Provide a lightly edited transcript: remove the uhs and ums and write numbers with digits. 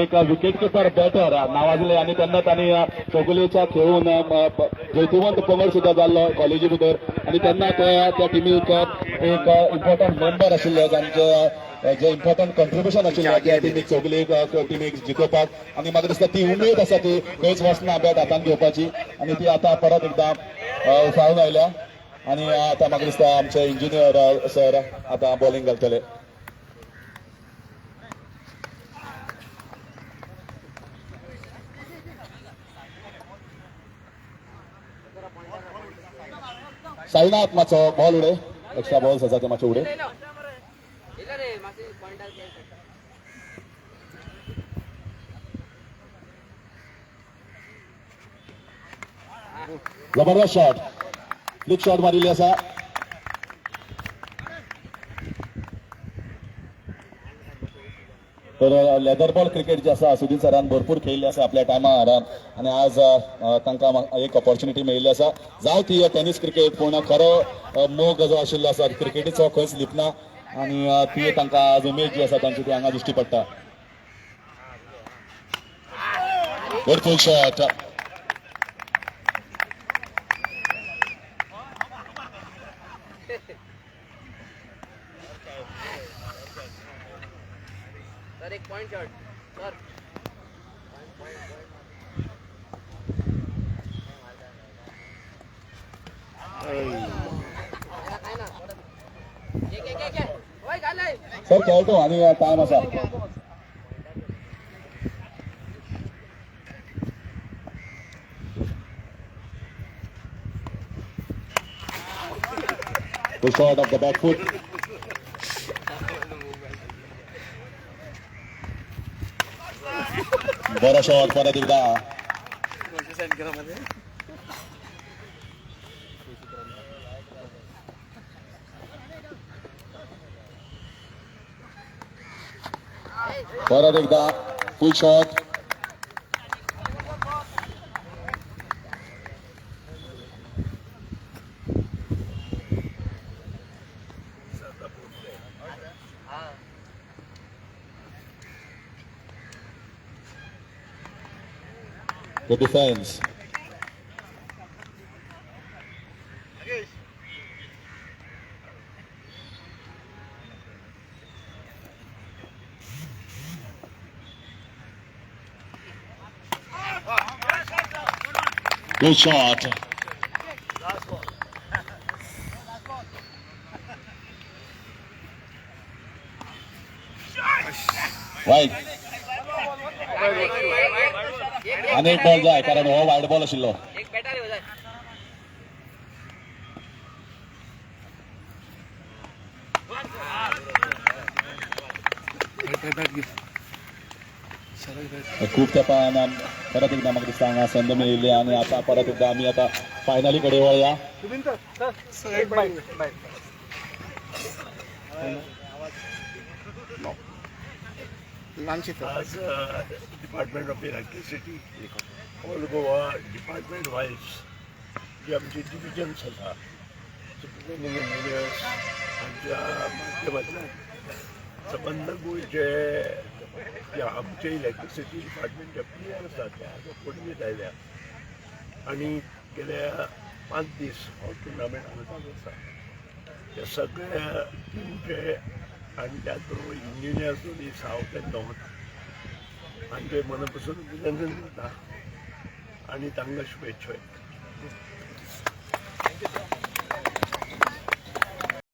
एक wicket keeper batter नावाजले आणि त्यांनी चौगुलेच्या खेळून जैतिवंत पंगड सुद्धा जाल्लो कॉलेजी भितर आणि त्यांना त्या टिमीक एक इम्पॉर्टंट मेंबर आशिल्ले ज्यांचे जे इम्पॉर्टंट कॉन्ट्रिब्युशन आशिल्ले त्या टिमीक चौगुलेक टिमीक जिखोवपाक आणि म्हाका दिसता ती उमेद आसा की खंयच वचना बॅट हातान घेवपाची आणि ती आता परत एकदा उफाळून आयल्या आणि आता म्हाका दिसता आमचे इंजिनियर सर आता बॉलिंग घालतले. साईनाथ माचो बॉल उडे एक्स्ट्रा बॉल्स आसा ते मातशे उडे. जबरदस्त शॉट फ्लिक शॉट मारिल्ली आसा. तर लेदर बॉल क्रिकेट जे आसा सुधीर सरान भरपूर खेळिल्ले आसा आपल्या टायमार आणि आज तांकां एक ऑपॉर्च्युनिटी मेळिल्ली आसा. जावं ती टेनिस क्रिकेट पूण खरो मोग जो आशिल्लो आसा क्रिकेटीचो खंयच लिपना आणि ती तांकां आज उमेद जी आसा तांची ती हांगा दिश्टी पडटा. फुल शॉट सर एक पॉइंट शॉट सर सर खेळतो आणि टाइम आसा. Good shot of the back foot. बरा शॉट परत एकदा. परत एकदा full shot. The defense. Good shot. Right. अनेक बॉल जाय कारण हो वाईड बॉल आशिल्लो. एक बॅटर हो जाय खूप तेंपान परत एकदा म्हाका दिसता हांगा संद मेळिल्ली आणि आता परत एकदा आमी आता फायनली कडे वळया. आज department of electricity all Goa department wise जे आमचे डिविजन्स आसा सुपरिटेंडिंग इंजिनियर्स हांच्या माध्यमांतल्यान संबंद गोंयचे आमचे इलेक्ट्रिसिटी डिपार्टमेंटचे प्लेयर आसा ते हांगा पणजेंत आयल्या आनी गेल्या 5 दीस हो टुर्नामेंट हांगाच आसा. त्या सगळ्या टिमीचे आणि त्याच बरोबर इंजिनियर्स दोनीस हांव ते नॉर्थ हांचे मनापासून अभिनंदन करता आणि तांकां शुभेच्छा.